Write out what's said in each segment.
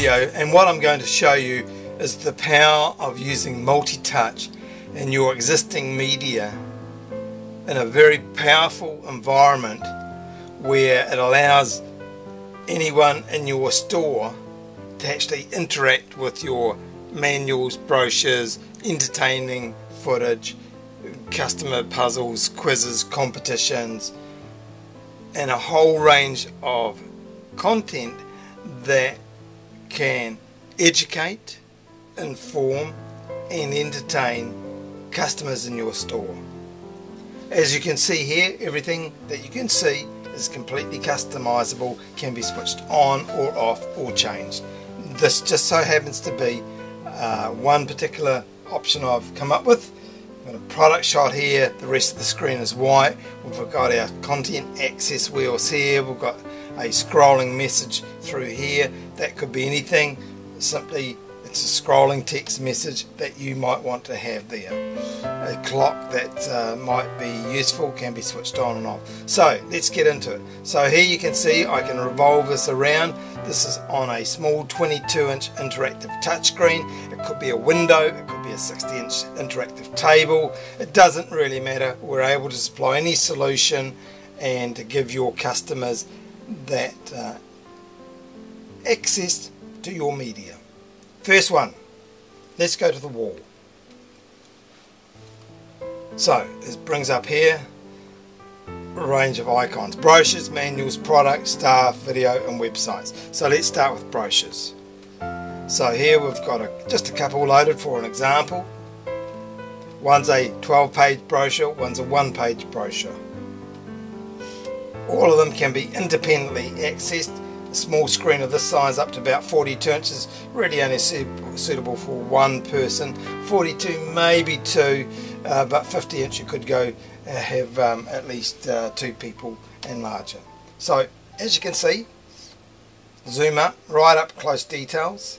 video, and what I'm going to show you is the power of using multi-touch in your existing media in a very powerful environment where it allows anyone in your store to actually interact with your manuals, brochures, entertaining footage, customer puzzles, quizzes, competitions, and a whole range of content that can educate, inform and entertain customers in your store. As you can see here, everything that you can see is completely customizable, can be switched on or off or changed. This just so happens to be one particular option I've come up with. We've got a product shot here, the rest of the screen is white. We've got our content access wheels here, we've got a scrolling message through here. That could be anything, simply it's a scrolling text message that you might want to have there. A clock that might be useful can be switched on and off. So let's get into it. So here you can see I can revolve this around. This is on a small 22-inch interactive touchscreen. It could be a window, it could be a 60-inch interactive table. It doesn't really matter. We're able to supply any solution and to give your customers that access to your media. First one, let's go to the wall. So this brings up here a range of icons: brochures, manuals, products, staff, video and websites. So let's start with brochures. So here we've got just a couple loaded for an example. One's a 12-page brochure, one's a 1-page brochure. All of them can be independently accessed. A small screen of this size up to about 42 inches really only suitable for one person. 42 maybe two, but 50 inch you could go have at least two people and larger. So as you can see, zoom up, right up close details.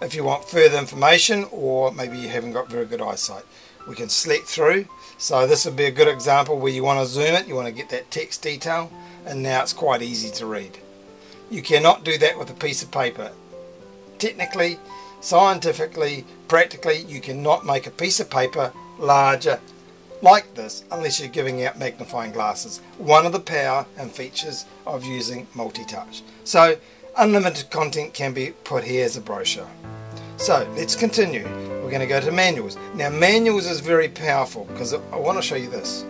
If you want further information, or maybe you haven't got very good eyesight, we can select through. So this would be a good example where you want to zoom it, you want to get that text detail, and now it's quite easy to read. You cannot do that with a piece of paper. Technically, scientifically, practically, you cannot make a piece of paper larger like this unless you're giving out magnifying glasses. One of the power and features of using multi-touch. So unlimited content can be put here as a brochure. So let's continue. We're going to go to manuals. Now manuals is very powerful because I want to show you this.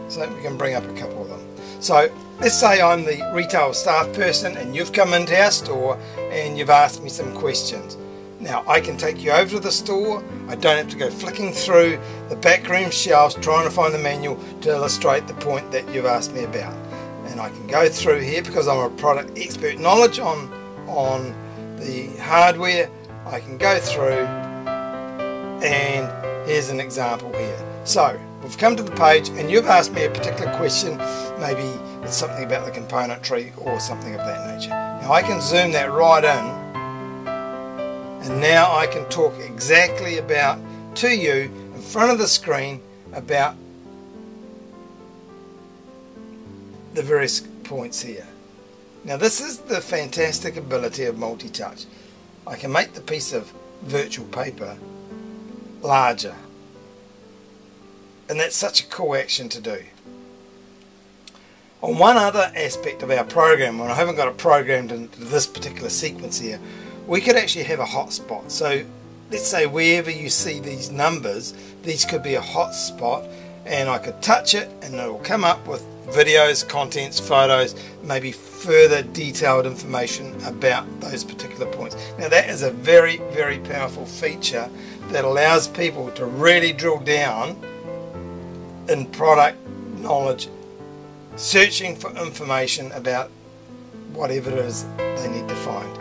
So we can bring up a couple of them. So let's say I'm the retail staff person and you've come into our store and you've asked me some questions. Now I can take you over to the store. I don't have to go flicking through the backroom shelves trying to find the manual to illustrate the point that you've asked me about. And I can go through here because I'm a product expert knowledge on the hardware. I can go through, and here's an example here. So we've come to the page and you've asked me a particular question. Maybe it's something about the componentry or something of that nature. Now I can zoom that right in, and now I can talk exactly about to you in front of the screen about the various points here. Now this is the fantastic ability of multi-touch. I can make the piece of virtual paper larger, and that's such a cool action to do. On one other aspect of our program, when I haven't got it programmed into this particular sequence here, we could actually have a hotspot. So let's say wherever you see these numbers, these could be a hotspot, and I could touch it and it will come up with videos, contents, photos, maybe further detailed information about those particular points. Now that is a very, very powerful feature that allows people to really drill down in product knowledge, searching for information about whatever it is they need to find.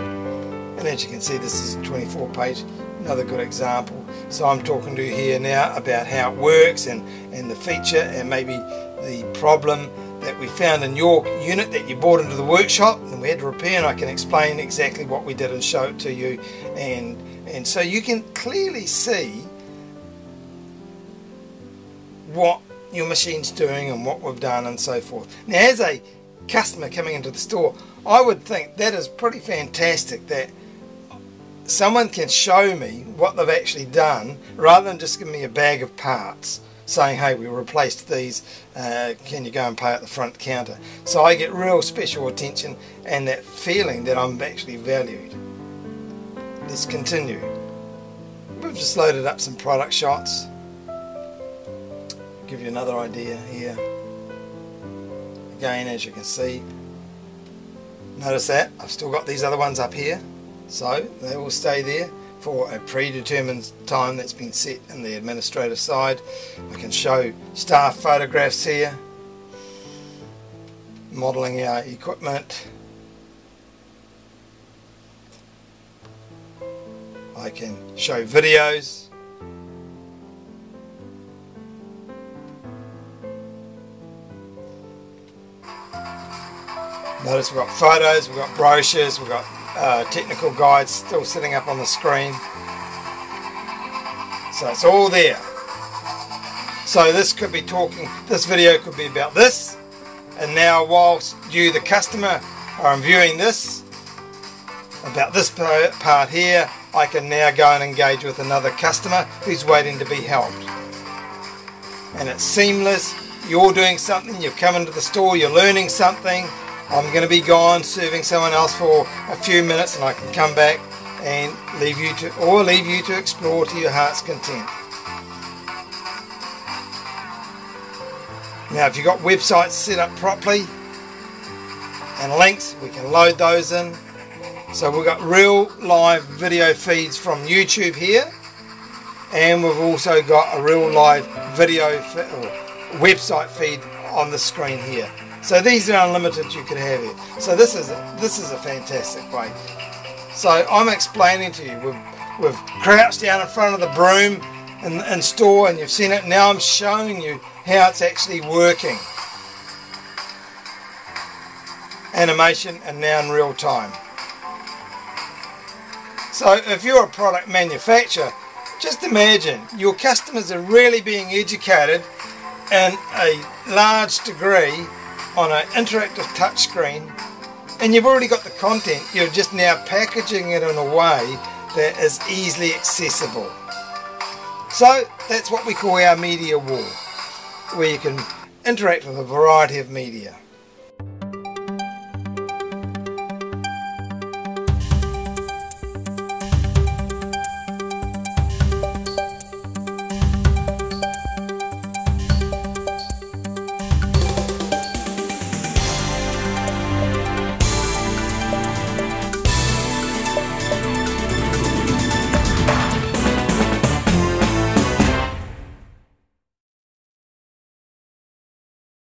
And as you can see, this is a 24-page, another good example. So I'm talking to you here now about how it works and the feature and maybe the problem that we found in your unit that you brought into the workshop and we had to repair, and I can explain exactly what we did and show it to you, and so you can clearly see what your machine's doing and what we've done and so forth. Now as a customer coming into the store, I would think that is pretty fantastic, that someone can show me what they've actually done rather than just give me a bag of parts saying, hey, we replaced these, can you go and pay at the front counter? So I get real special attention and that feeling that I'm actually valued. Let's continue. We've just loaded up some product shots. Give you another idea here. Again, as you can see, notice that I've still got these other ones up here, so they will stay there for a predetermined time that's been set in the administrator side. I can show staff photographs here, modelling our equipment. I can show videos. Notice we've got photos, we've got brochures, we've got technical guides still sitting up on the screen. So it's all there. So this could be this video could be about this, and now whilst you, the customer, are viewing this, about this part here, I can now go and engage with another customer who's waiting to be helped. And it's seamless. You're doing something, you've come into the store, you're learning something. I'm going to be gone serving someone else for a few minutes, and I can come back and leave you to explore to your heart's content. Now if you've got websites set up properly and links, we can load those in. So we've got real live video feeds from YouTube here, and we've also got a real live video website feed on the screen here. So these are unlimited, you could have it. So this is a fantastic way. So I'm explaining to you, we've crouched down in front of the broom in store, and you've seen it. Now I'm showing you how it's actually working. Animation, and now in real time. So if you're a product manufacturer, just imagine your customers are really being educated in a large degree on an interactive touchscreen, and you've already got the content. You're just now packaging it in a way that is easily accessible. So that's what we call our media wall, where you can interact with a variety of media.